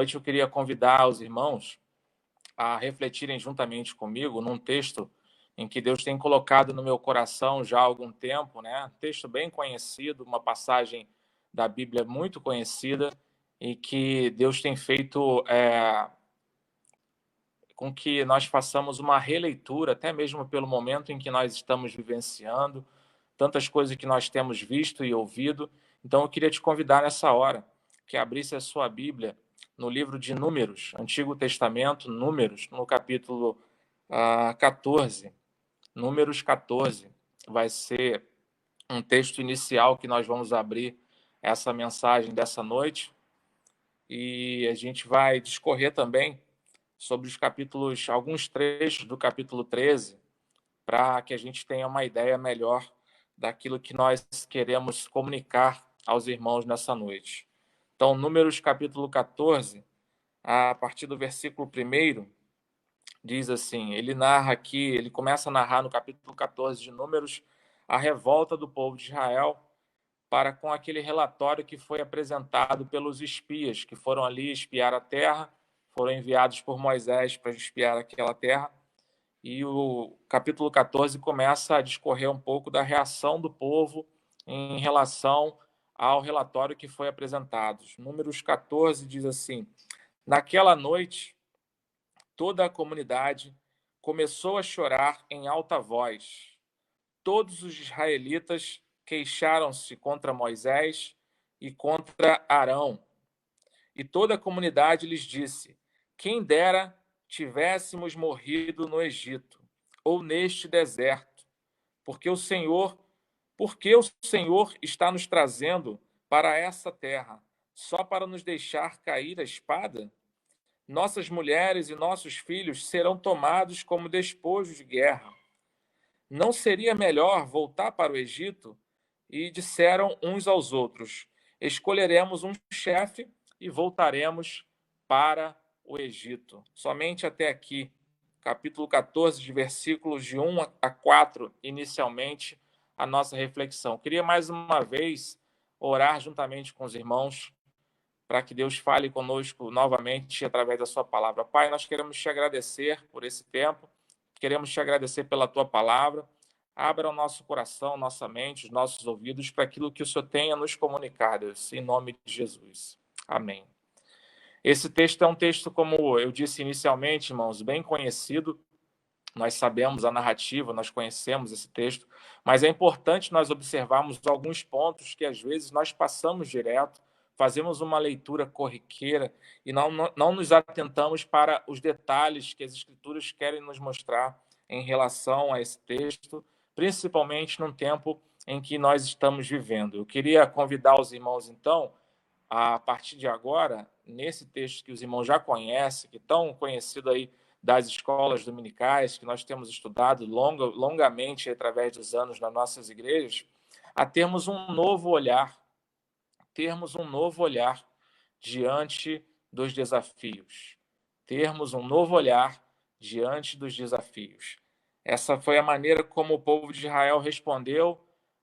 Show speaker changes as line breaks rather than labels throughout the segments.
noite eu queria convidar os irmãos a refletirem juntamente comigo num texto em que Deus tem colocado no meu coração já há algum tempo, né? Texto bem conhecido, uma passagem da Bíblia muito conhecida e que Deus tem feito com que nós façamos uma releitura, até mesmo pelo momento em que nós estamos vivenciando, tantas coisas que nós temos visto e ouvido. Então, eu queria te convidar nessa hora que abrisse a sua Bíblia no livro de Números, Antigo Testamento, Números, no capítulo 14. Números 14 vai ser um texto inicial que nós vamos abrir essa mensagem dessa noite. E a gente vai discorrer também sobre os capítulos, alguns trechos do capítulo 13, para que a gente tenha uma ideia melhor daquilo que nós queremos comunicar aos irmãos nessa noite. Então, Números capítulo 14, a partir do versículo 1, diz assim, ele começa a narrar no capítulo 14 de Números a revolta do povo de Israel para com aquele relatório que foi apresentado pelos espias que foram ali espiar a terra, foram enviados por Moisés para espiar aquela terra. E o capítulo 14 começa a discorrer um pouco da reação do povo em relação ao relatório que foi apresentado. Números 14 diz assim: naquela noite, toda a comunidade começou a chorar em alta voz. Todos os israelitas queixaram-se contra Moisés e contra Arão. E toda a comunidade lhes disse: quem dera tivéssemos morrido no Egito ou neste deserto, porque o Senhor está nos trazendo para essa terra, só para nos deixar cair a espada? Nossas mulheres e nossos filhos serão tomados como despojo de guerra. Não seria melhor voltar para o Egito? E disseram uns aos outros: escolheremos um chefe e voltaremos para o Egito. Somente até aqui, capítulo 14, de versículos de 1 a 4, inicialmente, a nossa reflexão. Queria mais uma vez orar juntamente com os irmãos para que Deus fale conosco novamente através da sua palavra. Pai, nós queremos te agradecer por esse tempo, queremos te agradecer pela tua palavra. Abra o nosso coração, nossa mente, os nossos ouvidos para aquilo que o Senhor tem a nos comunicar, Deus, em nome de Jesus. Amém. Esse texto é um texto, como eu disse inicialmente, irmãos, bem conhecido. Nós sabemos a narrativa, nós conhecemos esse texto, mas é importante nós observarmos alguns pontos que às vezes nós passamos direto, fazemos uma leitura corriqueira e não nos atentamos para os detalhes que as Escrituras querem nos mostrar em relação a esse texto, principalmente num tempo em que nós estamos vivendo. Eu queria convidar os irmãos, então, a partir de agora, nesse texto que os irmãos já conhecem, que é tão conhecido aí das escolas dominicais, que nós temos estudado longamente através dos anos nas nossas igrejas, a termos um novo olhar diante dos desafios. Termos um novo olhar diante dos desafios. Essa foi a maneira como o povo de Israel respondeu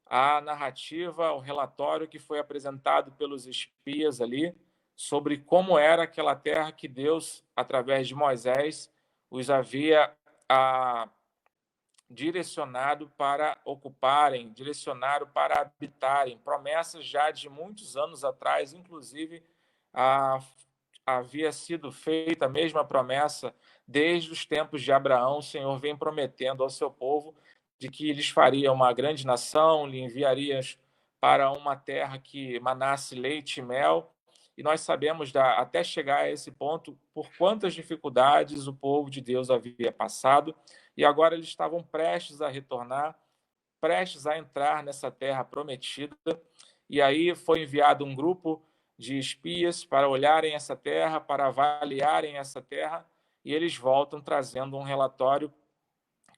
à narrativa, ao relatório que foi apresentado pelos espias ali, sobre como era aquela terra que Deus, através de Moisés, os havia direcionado para ocuparem, direcionado para habitarem. Promessas já de muitos anos atrás, inclusive, havia sido feita a mesma promessa desde os tempos de Abraão. O Senhor vem prometendo ao seu povo de que lhes faria uma grande nação, lhe enviaria para uma terra que manasse leite e mel. E nós sabemos, até chegar a esse ponto, por quantas dificuldades o povo de Deus havia passado, e agora eles estavam prestes a retornar, prestes a entrar nessa terra prometida. E aí foi enviado um grupo de espias para olharem essa terra, para avaliarem essa terra, e eles voltam trazendo um relatório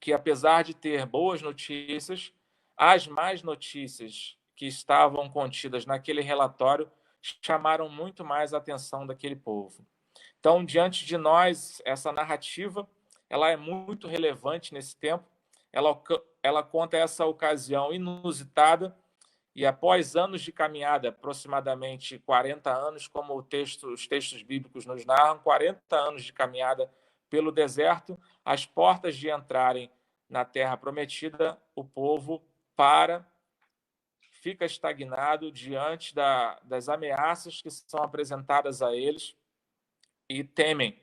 que, apesar de ter boas notícias, as más notícias que estavam contidas naquele relatório chamaram muito mais a atenção daquele povo. Então, diante de nós, essa narrativa ela é muito relevante nesse tempo. Ela conta essa ocasião inusitada E após anos de caminhada, aproximadamente 40 anos, como os textos bíblicos nos narram, 40 anos de caminhada pelo deserto, as portas de entrarem na terra prometida, o povo fica estagnado diante das ameaças que são apresentadas a eles e temem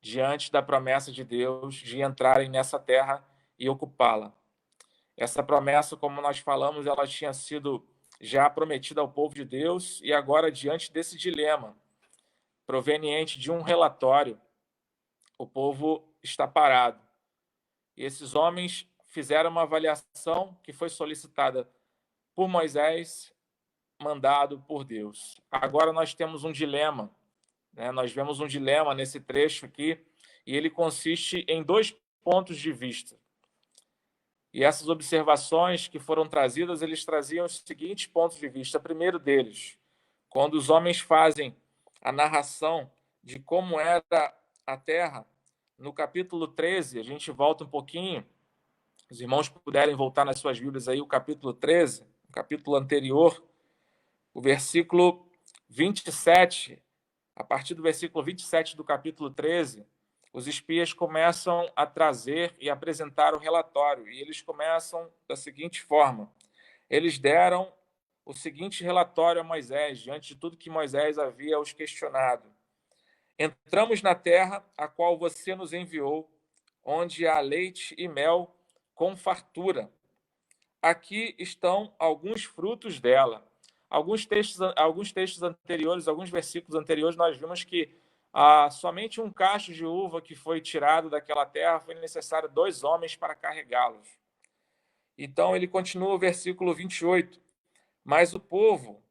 diante da promessa de Deus de entrarem nessa terra e ocupá-la. Essa promessa, como nós falamos, ela tinha sido já prometida ao povo de Deus e agora, diante desse dilema proveniente de um relatório, o povo está parado. E esses homens fizeram uma avaliação que foi solicitada por Moisés, mandado por Deus. Agora nós temos um dilema, né? Nós vemos um dilema nesse trecho aqui, e ele consiste em 2 pontos de vista. E essas observações que foram trazidas, eles traziam os seguintes pontos de vista. Primeiro deles, quando os homens fazem a narração de como era a terra, no capítulo 13, a gente volta um pouquinho, os irmãos puderem voltar nas suas Bíblias aí, o capítulo 13, o capítulo anterior, o versículo 27, a partir do versículo 27 do capítulo 13, os espias começam a trazer e apresentar o relatório, e eles começam da seguinte forma: eles deram o seguinte relatório a Moisés, diante de tudo que Moisés havia os questionado. Entramos na terra a qual você nos enviou, onde há leite e mel com fartura. Aqui estão alguns frutos dela. Alguns textos anteriores, alguns versículos anteriores, nós vimos que somente um cacho de uva que foi tirado daquela terra foi necessário 2 homens para carregá-los. Então, ele continua o versículo 28. Mas o povo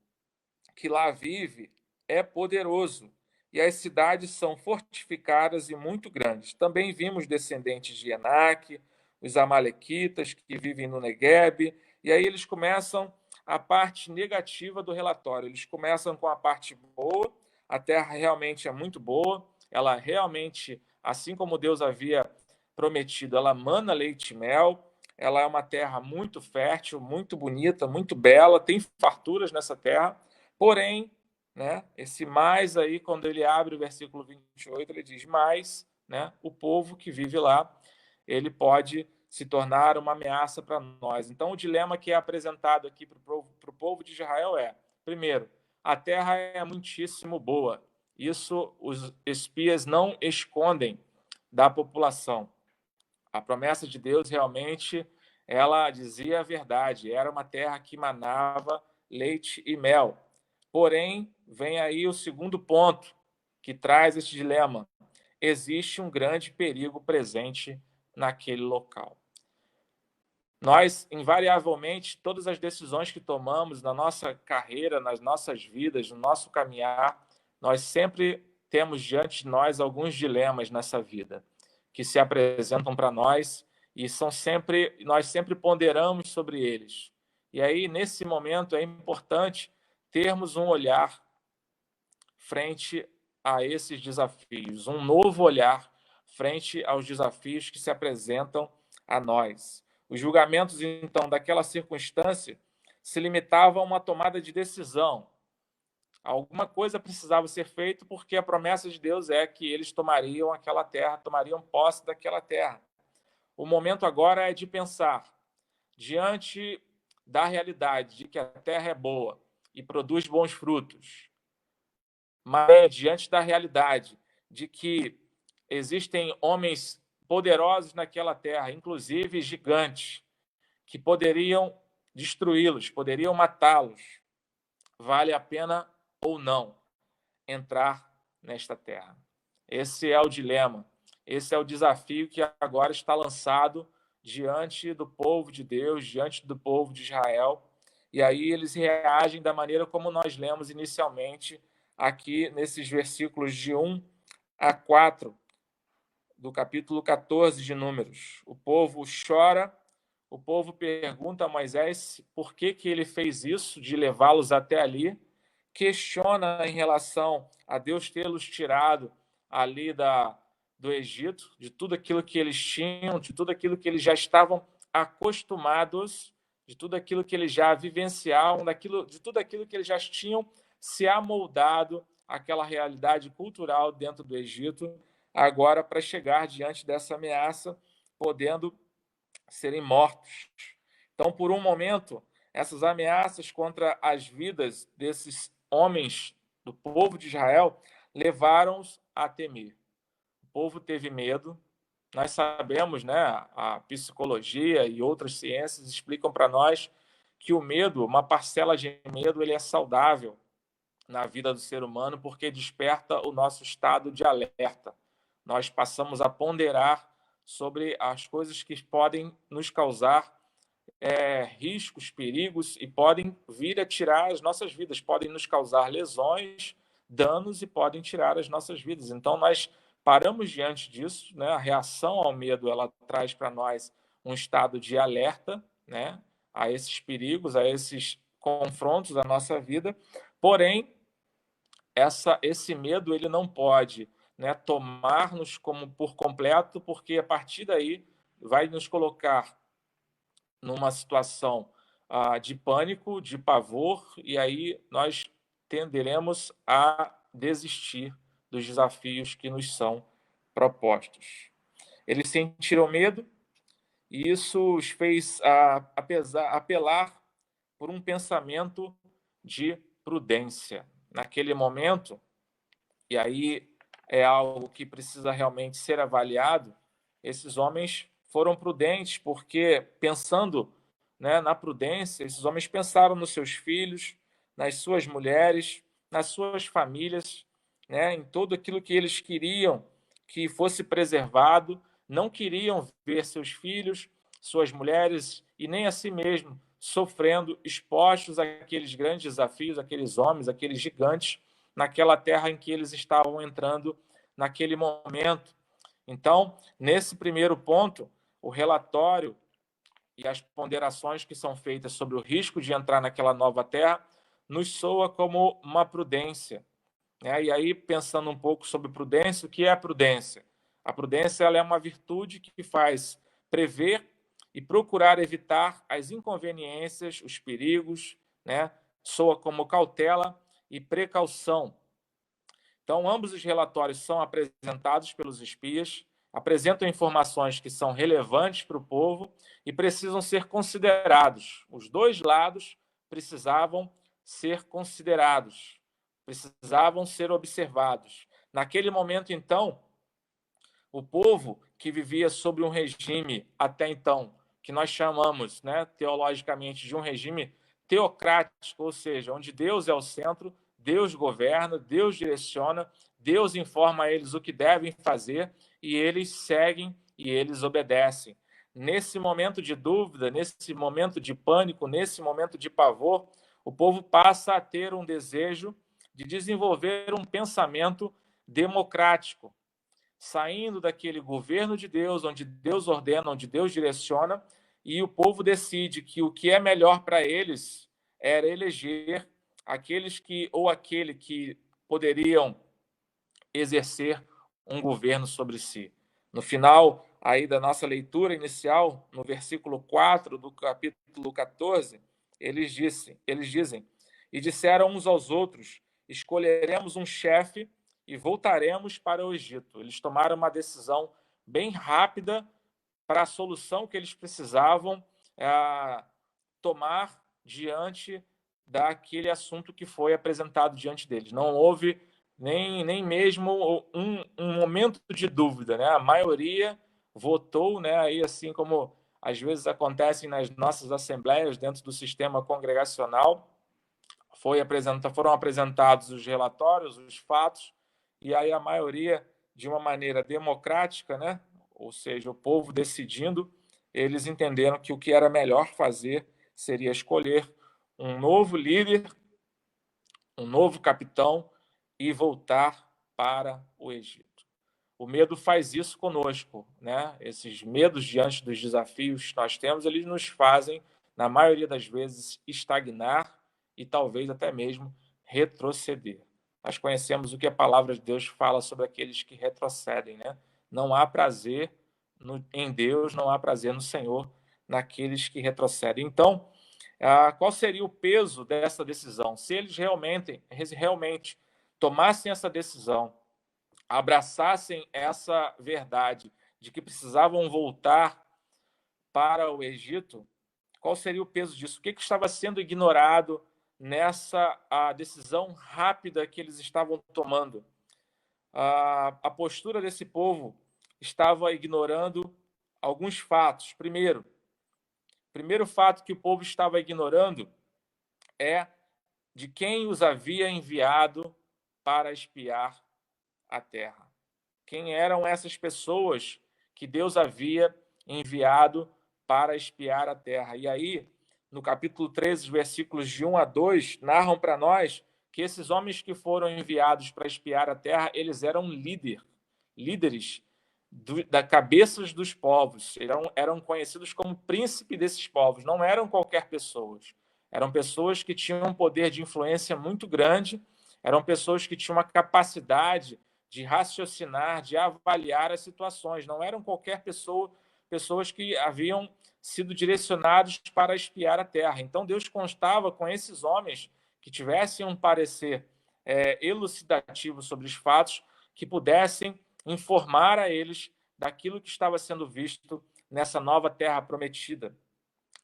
que lá vive é poderoso, e as cidades são fortificadas e muito grandes. Também vimos descendentes de Enaque, os amalequitas que vivem no Neguebe, e aí eles começam a parte negativa do relatório. Eles começam com a parte boa, a terra realmente é muito boa, ela realmente, assim como Deus havia prometido, ela mana leite e mel, ela é uma terra muito fértil, muito bonita, muito bela, tem farturas nessa terra, porém, né, esse mais aí, quando ele abre o versículo 28, ele diz, mas, né, o povo que vive lá, ele pode se tornar uma ameaça para nós. Então, o dilema que é apresentado aqui para o povo de Israel é, primeiro, a terra é muitíssimo boa. Isso os espias não escondem da população. A promessa de Deus realmente, ela dizia a verdade. Era uma terra que manava leite e mel. Porém, vem aí o segundo ponto que traz esse dilema. Existe um grande perigo presente naquele local. Nós, invariavelmente, todas as decisões que tomamos na nossa carreira, nas nossas vidas, no nosso caminhar, nós sempre temos diante de nós alguns dilemas nessa vida que se apresentam para nós e nós sempre ponderamos sobre eles. E aí, nesse momento, é importante termos um olhar frente a esses desafios, um novo olhar frente aos desafios que se apresentam a nós. Os julgamentos, então, daquela circunstância se limitavam a uma tomada de decisão. Alguma coisa precisava ser feita porque a promessa de Deus é que eles tomariam aquela terra, tomariam posse daquela terra. O momento agora é de pensar, diante da realidade de que a terra é boa e produz bons frutos, mas diante da realidade de que existem homens poderosos naquela terra, inclusive gigantes, que poderiam destruí-los, poderiam matá-los. Vale a pena ou não entrar nesta terra? Esse é o dilema, esse é o desafio que agora está lançado diante do povo de Deus, diante do povo de Israel. E aí eles reagem da maneira como nós lemos inicialmente aqui nesses versículos de 1 a 4 do capítulo 14 de Números. O povo chora, o povo pergunta a Moisés por que ele fez isso, de levá-los até ali, questiona em relação a Deus tê-los tirado ali do Egito, de tudo aquilo que eles tinham, de tudo aquilo que eles já estavam acostumados, de tudo aquilo que eles já vivenciavam, de tudo aquilo que eles já tinham se amoldado àquela realidade cultural dentro do Egito, agora para chegar diante dessa ameaça, podendo serem mortos. Então, por um momento, essas ameaças contra as vidas desses homens do povo de Israel levaram-os a temer. O povo teve medo. Nós sabemos, né, a psicologia e outras ciências explicam para nós que o medo, uma parcela de medo, ele é saudável na vida do ser humano porque desperta o nosso estado de alerta. Nós passamos a ponderar sobre as coisas que podem nos causar riscos, perigos e podem vir a tirar as nossas vidas, podem nos causar lesões, danos e podem tirar as nossas vidas. Então, nós paramos diante disso, né? A reação ao medo, ela traz para nós um estado de alerta, né? A esses perigos, a esses confrontos da nossa vida, porém, esse medo ele não pode, né, tomar-nos como por completo, porque a partir daí vai nos colocar numa situação de pânico, de pavor, e aí nós tenderemos a desistir dos desafios que nos são propostos. Eles sentiram medo e isso os fez apelar por um pensamento de prudência. Naquele momento, e aí é algo que precisa realmente ser avaliado, esses homens foram prudentes, porque pensando, né, na prudência, esses homens pensaram nos seus filhos, nas suas mulheres, nas suas famílias, né, em tudo aquilo que eles queriam que fosse preservado, não queriam ver seus filhos, suas mulheres e nem a si mesmo sofrendo, expostos àqueles grandes desafios, aqueles homens, aqueles gigantes, naquela terra em que eles estavam entrando naquele momento. Então, nesse primeiro ponto, o relatório e as ponderações que são feitas sobre o risco de entrar naquela nova terra nos soa como uma prudência, né? E aí, pensando um pouco sobre prudência, o que é a prudência? A prudência ela é uma virtude que faz prever e procurar evitar as inconveniências, os perigos, né? Soa como cautela e precaução. Então, ambos os relatórios são apresentados pelos espias, apresentam informações que são relevantes para o povo e precisam ser considerados. Os dois lados precisavam ser considerados, precisavam ser observados. Naquele momento, então, o povo que vivia sob um regime, até então, que nós chamamos, né, teologicamente, de um regime teocrático, ou seja, onde Deus é o centro, Deus governa, Deus direciona, Deus informa a eles o que devem fazer e eles seguem e eles obedecem. Nesse momento de dúvida, nesse momento de pânico, nesse momento de pavor, o povo passa a ter um desejo de desenvolver um pensamento democrático, saindo daquele governo de Deus, onde Deus ordena, onde Deus direciona, e o povo decide que o que é melhor para eles era eleger aqueles que, ou aquele que poderiam exercer um governo sobre si. No final aí da nossa leitura inicial, no versículo 4 do capítulo 14, eles dizem, e disseram uns aos outros, escolheremos um chefe e voltaremos para o Egito. Eles tomaram uma decisão bem rápida para a solução que eles precisavam tomar diante daquele assunto que foi apresentado diante deles. Não houve nem mesmo um momento de dúvida, né? A maioria votou, né? Aí, assim como às vezes acontecem nas nossas assembleias dentro do sistema congregacional, foram apresentados os relatórios, os fatos, e aí a maioria, de uma maneira democrática, né? Ou seja, o povo decidindo, eles entenderam que o que era melhor fazer seria escolher um novo líder, um novo capitão e voltar para o Egito. O medo faz isso conosco, né? Esses medos diante dos desafios que nós temos, eles nos fazem, na maioria das vezes, estagnar e talvez até mesmo retroceder. Nós conhecemos o que a palavra de Deus fala sobre aqueles que retrocedem, né? Não há prazer em Deus, não há prazer no Senhor naqueles que retrocedem. Então, Qual seria o peso dessa decisão? Se eles realmente tomassem essa decisão, abraçassem essa verdade de que precisavam voltar para o Egito, qual seria o peso disso? O que estava sendo ignorado nessa decisão rápida que eles estavam tomando? A postura desse povo estava ignorando alguns fatos. Primeiro fato que o povo estava ignorando é de quem os havia enviado para espiar a terra. Quem eram essas pessoas que Deus havia enviado para espiar a terra? E aí, no capítulo 13, versículos de 1 a 2, narram para nós que esses homens que foram enviados para espiar a terra, eles eram líderes da cabeças dos povos, eram conhecidos como príncipe desses povos, não eram qualquer pessoas. Eram pessoas que tinham um poder de influência muito grande, eram pessoas que tinham uma capacidade de raciocinar, de avaliar as situações. Não eram qualquer pessoas que haviam sido direcionados para espiar a terra. Então Deus constava com esses homens que tivessem um parecer elucidativo sobre os fatos, que pudessem informar a eles daquilo que estava sendo visto nessa nova terra prometida.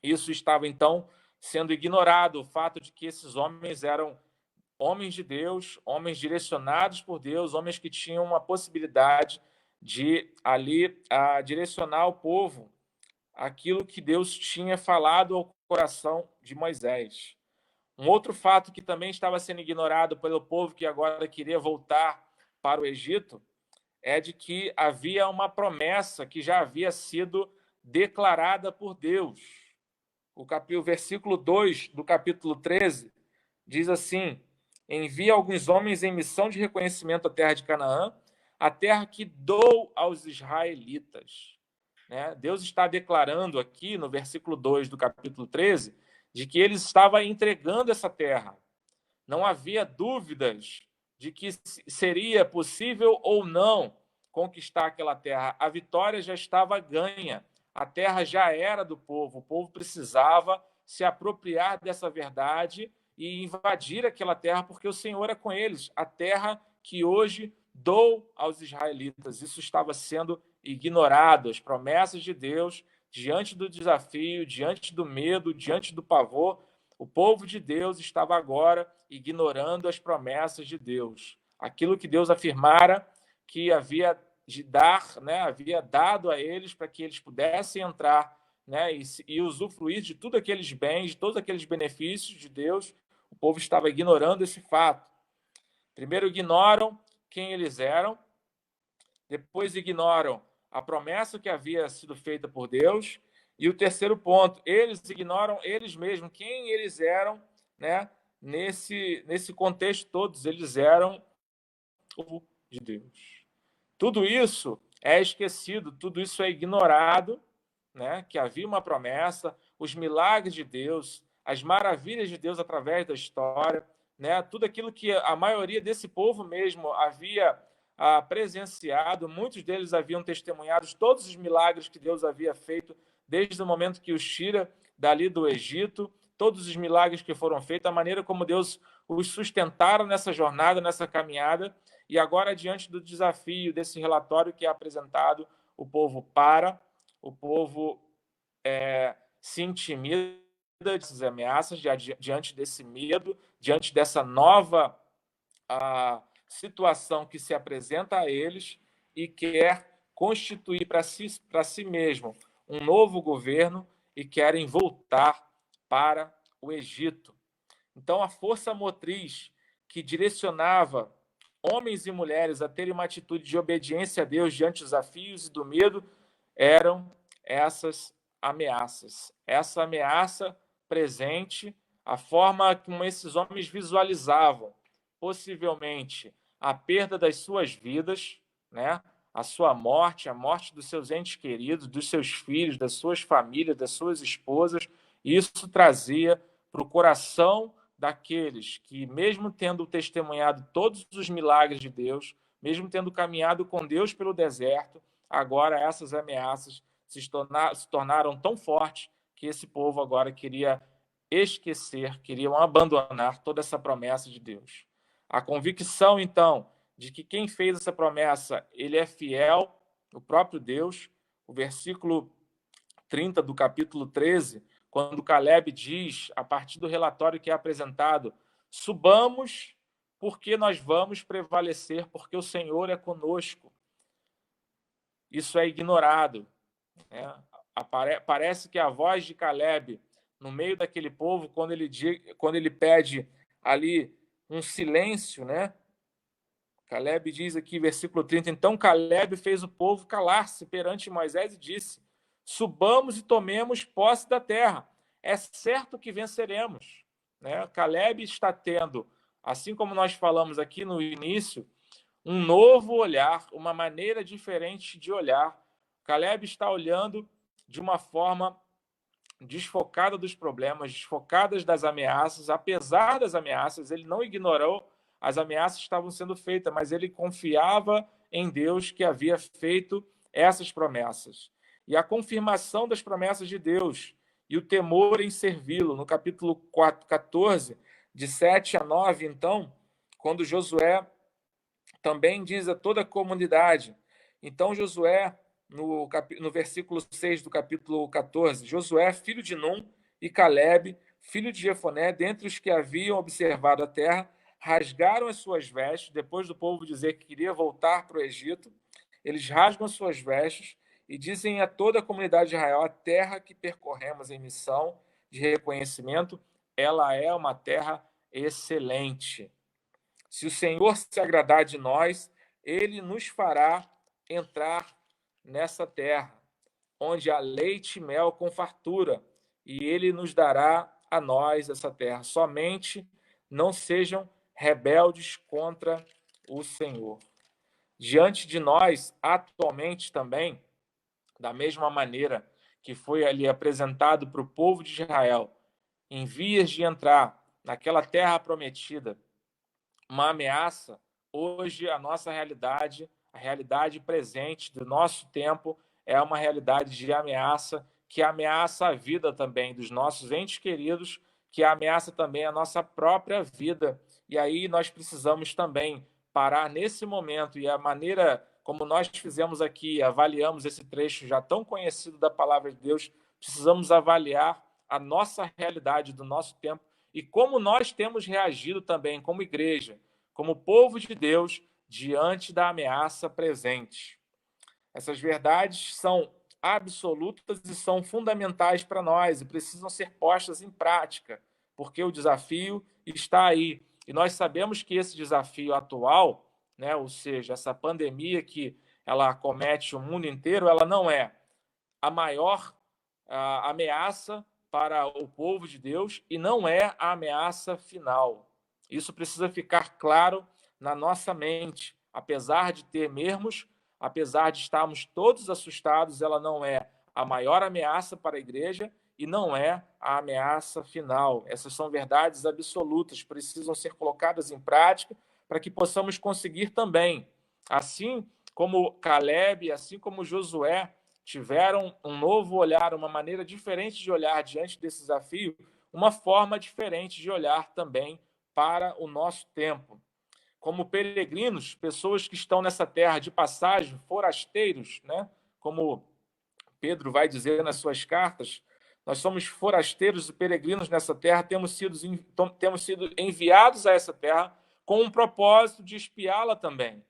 Isso estava, então, sendo ignorado, o fato de que esses homens eram homens de Deus, homens direcionados por Deus, homens que tinham uma possibilidade de ali direcionar o povo aquilo que Deus tinha falado ao coração de Moisés. Um outro fato que também estava sendo ignorado pelo povo que agora queria voltar para o Egito é de que havia uma promessa que já havia sido declarada por Deus. O versículo 2 do capítulo 13 diz assim: envia alguns homens em missão de reconhecimento à terra de Canaã, a terra que dou aos israelitas. Né? Deus está declarando aqui, no versículo 2 do capítulo 13, de que ele estava entregando essa terra. Não havia dúvidas de que seria possível ou não conquistar aquela terra. A vitória já estava ganha. A terra já era do povo. O povo precisava se apropriar dessa verdade e invadir aquela terra, porque o Senhor é com eles. A terra que hoje dou aos israelitas. Isso estava sendo ignorado. As promessas de Deus, diante do desafio, diante do medo, diante do pavor, o povo de Deus estava agora ignorando as promessas de Deus. Aquilo que Deus afirmara que havia de dar, né, havia dado a eles para que eles pudessem entrar, né, e usufruir de todos aqueles bens, de todos aqueles benefícios de Deus. O povo estava ignorando esse fato. Primeiro ignoram quem eles eram, depois ignoram a promessa que havia sido feita por Deus, e o terceiro ponto, eles ignoram eles mesmos, quem eles eram, né? Nesse contexto, todos eles eram o povo de Deus. Tudo isso é esquecido, tudo isso é ignorado, né? Que havia uma promessa, os milagres de Deus, as maravilhas de Deus através da história, né? Tudo aquilo que a maioria desse povo mesmo havia presenciado, muitos deles haviam testemunhado todos os milagres que Deus havia feito desde o momento que os tira dali do Egito, todos os milagres que foram feitos, a maneira como Deus os sustentaram nessa jornada, nessa caminhada, e agora, diante do desafio desse relatório que é apresentado, o povo o povo se intimida dessas ameaças, diante desse medo, diante dessa nova situação que se apresenta a eles, e quer constituir para si mesmo um novo governo e querem voltar para o Egito. Então, a força motriz que direcionava homens e mulheres a terem uma atitude de obediência a Deus diante dos desafios e do medo eram essas ameaças. Essa ameaça presente, a forma como esses homens visualizavam, possivelmente, a perda das suas vidas, né? A sua morte, a morte dos seus entes queridos, dos seus filhos, das suas famílias, das suas esposas. Isso trazia para o coração daqueles que, mesmo tendo testemunhado todos os milagres de Deus, mesmo tendo caminhado com Deus pelo deserto, agora essas ameaças se tornaram tão fortes que esse povo agora queria esquecer, queriam abandonar toda essa promessa de Deus. A convicção, então, de que quem fez essa promessa, ele é fiel, o próprio Deus. O versículo 30 do capítulo 13, quando Caleb diz, a partir do relatório que é apresentado, subamos, porque nós vamos prevalecer, porque o Senhor é conosco. Isso é ignorado, né? Parece que a voz de Caleb, no meio daquele povo, quando ele pede ali um silêncio, né? Caleb diz aqui, versículo 30, então Caleb fez o povo calar-se perante Moisés e disse, subamos e tomemos posse da terra. É certo que venceremos. Né? Caleb está tendo, assim como nós falamos aqui no início, um novo olhar, uma maneira diferente de olhar. Caleb está olhando de uma forma desfocada dos problemas, desfocadas das ameaças. Apesar das ameaças, ele não ignorou as ameaças que estavam sendo feitas, mas ele confiava em Deus que havia feito essas promessas. E a confirmação das promessas de Deus e o temor em servi-lo, no capítulo 14, de 7 a 9, então, quando Josué também diz a toda a comunidade. Então, Josué, no versículo 6 do capítulo 14, Josué, filho de Num, e Caleb, filho de Jefoné, dentre os que haviam observado a terra, rasgaram as suas vestes, depois do povo dizer que queria voltar para o Egito, eles rasgam as suas vestes e dizem a toda a comunidade de Israel, a terra que percorremos em missão de reconhecimento, ela é uma terra excelente. Se o Senhor se agradar de nós, ele nos fará entrar nessa terra, onde há leite e mel com fartura, e ele nos dará a nós essa terra. Somente não sejam rebeldes contra o Senhor. Diante de nós, atualmente também, da mesma maneira que foi ali apresentado para o povo de Israel, em vias de entrar naquela terra prometida, uma ameaça, hoje a nossa realidade, a realidade presente do nosso tempo, é uma realidade de ameaça, que ameaça a vida também dos nossos entes queridos, que ameaça também a nossa própria vida. E aí nós precisamos também parar nesse momento, e a maneira como nós fizemos aqui, avaliamos esse trecho já tão conhecido da palavra de Deus, precisamos avaliar a nossa realidade do nosso tempo e como nós temos reagido também como igreja, como povo de Deus, diante da ameaça presente. Essas verdades são absolutas e são fundamentais para nós e precisam ser postas em prática, porque o desafio está aí. E nós sabemos que esse desafio atual, né, ou seja, essa pandemia que ela acomete o mundo inteiro, ela não é a maior ameaça para o povo de Deus e não é a ameaça final. Isso precisa ficar claro na nossa mente. Apesar de temermos, apesar de estarmos todos assustados, ela não é a maior ameaça para a igreja e não é a ameaça final. Essas são verdades absolutas, precisam ser colocadas em prática para que possamos conseguir também, assim como Caleb, assim como Josué, tiveram um novo olhar, uma maneira diferente de olhar diante desse desafio, uma forma diferente de olhar também para o nosso tempo. Como peregrinos, pessoas que estão nessa terra de passagem, forasteiros, né? Como Pedro vai dizer nas suas cartas, nós somos forasteiros e peregrinos nessa terra, temos sido enviados a essa terra com um propósito de espiá-la também,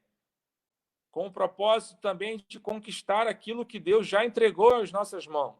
com o propósito também de conquistar aquilo que Deus já entregou às nossas mãos.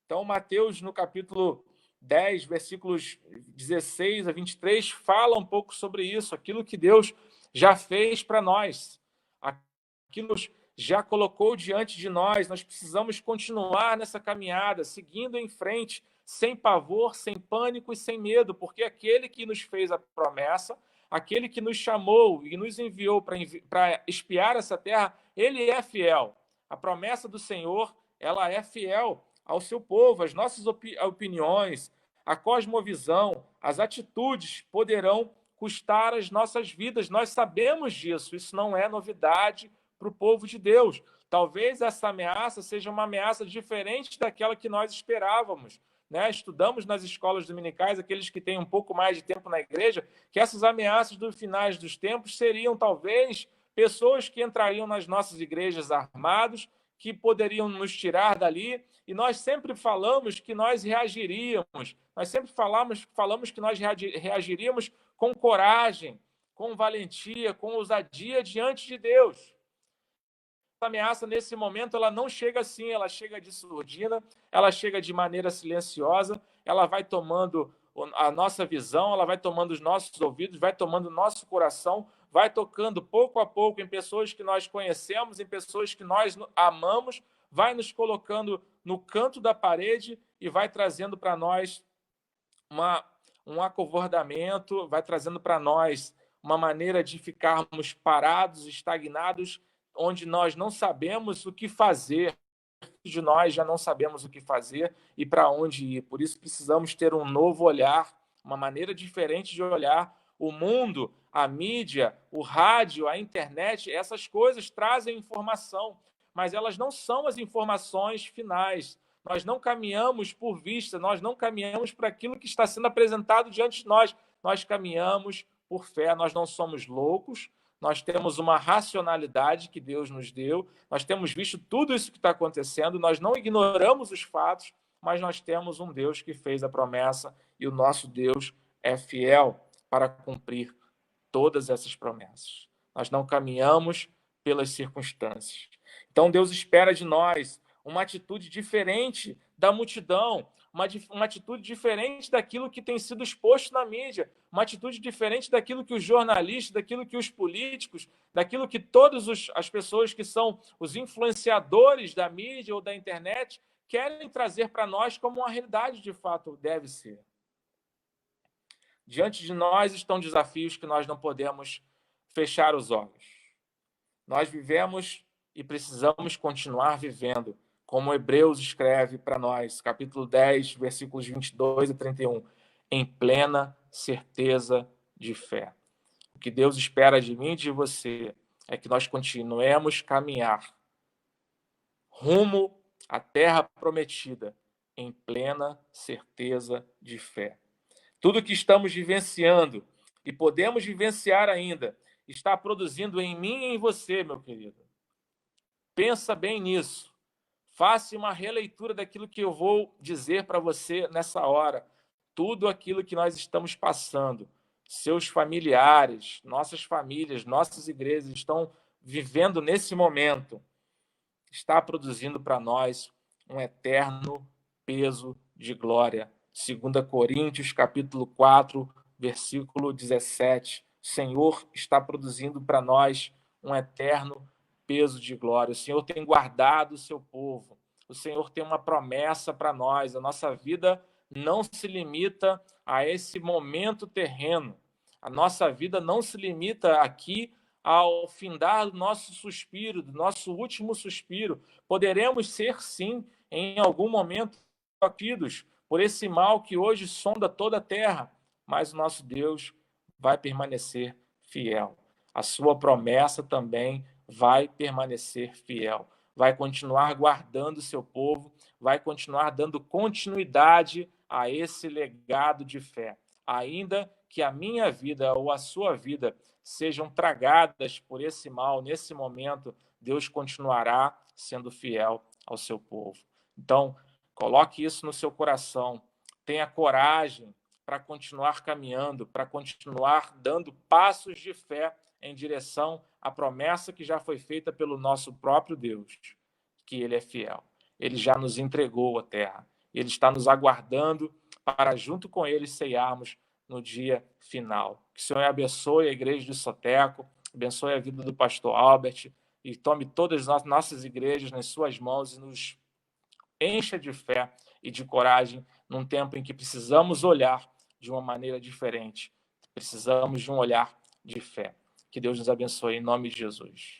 Então, Mateus, no capítulo 10, versículos 16 a 23, fala um pouco sobre isso, aquilo que Deus já fez para nós, aquilo que já colocou diante de nós. Nós precisamos continuar nessa caminhada, seguindo em frente, sem pavor, sem pânico e sem medo, porque aquele que nos fez a promessa, aquele que nos chamou e nos enviou para espiar essa terra, ele é fiel. A promessa do Senhor, ela é fiel ao seu povo. As nossas opiniões, a cosmovisão, as atitudes poderão custar as nossas vidas. Nós sabemos disso, isso não é novidade para o povo de Deus. Talvez essa ameaça seja uma ameaça diferente daquela que nós esperávamos. né? Estudamos nas escolas dominicais, aqueles que têm um pouco mais de tempo na igreja, que essas ameaças dos finais dos tempos seriam talvez pessoas que entrariam nas nossas igrejas armados, que poderiam nos tirar dali, e nós sempre falamos que nós reagiríamos, nós sempre falamos que nós reagiríamos com coragem, com valentia, com ousadia diante de Deus. A ameaça, nesse momento, ela não chega assim, ela chega de surdina, ela chega de maneira silenciosa, ela vai tomando a nossa visão, ela vai tomando os nossos ouvidos, vai tomando o nosso coração, vai tocando pouco a pouco em pessoas que nós conhecemos, em pessoas que nós amamos, vai nos colocando no canto da parede e vai trazendo para nós um acovardamento, vai trazendo para nós uma maneira de ficarmos parados, estagnados, onde nós não sabemos o que fazer, de nós já não sabemos o que fazer e para onde ir. Por isso precisamos ter um novo olhar, uma maneira diferente de olhar o mundo, a mídia, o rádio, a internet. Essas coisas trazem informação, mas elas não são as informações finais. Nós não caminhamos por vista, nós não caminhamos por aquilo que está sendo apresentado diante de nós. Nós caminhamos por fé, nós não somos loucos, nós temos uma racionalidade que Deus nos deu, nós temos visto tudo isso que está acontecendo, nós não ignoramos os fatos, mas nós temos um Deus que fez a promessa e o nosso Deus é fiel para cumprir todas essas promessas. Nós não caminhamos pelas circunstâncias. Então Deus espera de nós uma atitude diferente da multidão, uma atitude diferente daquilo que tem sido exposto na mídia, uma atitude diferente daquilo que os jornalistas, daquilo que os políticos, daquilo que todas as pessoas que são os influenciadores da mídia ou da internet querem trazer para nós como uma realidade de fato deve ser. Diante de nós estão desafios que nós não podemos fechar os olhos. Nós vivemos e precisamos continuar vivendo, como Hebreus escreve para nós, capítulo 10, versículos 22 a 31, em plena certeza de fé. O que Deus espera de mim e de você é que nós continuemos a caminhar rumo à terra prometida, em plena certeza de fé. Tudo que estamos vivenciando e podemos vivenciar ainda está produzindo em mim e em você, meu querido. Pensa bem nisso. Faça uma releitura daquilo que eu vou dizer para você nessa hora. Tudo aquilo que nós estamos passando, seus familiares, nossas famílias, nossas igrejas estão vivendo nesse momento, está produzindo para nós um eterno peso de glória. 2 Coríntios, capítulo 4, versículo 17. O Senhor está produzindo para nós um eterno peso de glória. O Senhor tem guardado o seu povo. O Senhor tem uma promessa para nós. A nossa vida não se limita a esse momento terreno. A nossa vida não se limita aqui ao findar do nosso suspiro, do nosso último suspiro. Poderemos ser, sim, em algum momento, tocados por esse mal que hoje sonda toda a terra, mas o nosso Deus vai permanecer fiel. A sua promessa também vai permanecer fiel. Vai continuar guardando o seu povo, vai continuar dando continuidade a esse legado de fé. Ainda que a minha vida ou a sua vida sejam tragadas por esse mal, nesse momento, Deus continuará sendo fiel ao seu povo. Então, coloque isso no seu coração. Tenha coragem para continuar caminhando, para continuar dando passos de fé em direção à promessa que já foi feita pelo nosso próprio Deus, que Ele é fiel. Ele já nos entregou a terra. Ele está nos aguardando para, junto com Ele, ceiarmos no dia final. Que o Senhor abençoe a igreja de Soteco, abençoe a vida do pastor Albert e tome todas as nossas igrejas nas suas mãos e nos encha de fé e de coragem num tempo em que precisamos olhar de uma maneira diferente. Precisamos de um olhar de fé. Que Deus nos abençoe em nome de Jesus.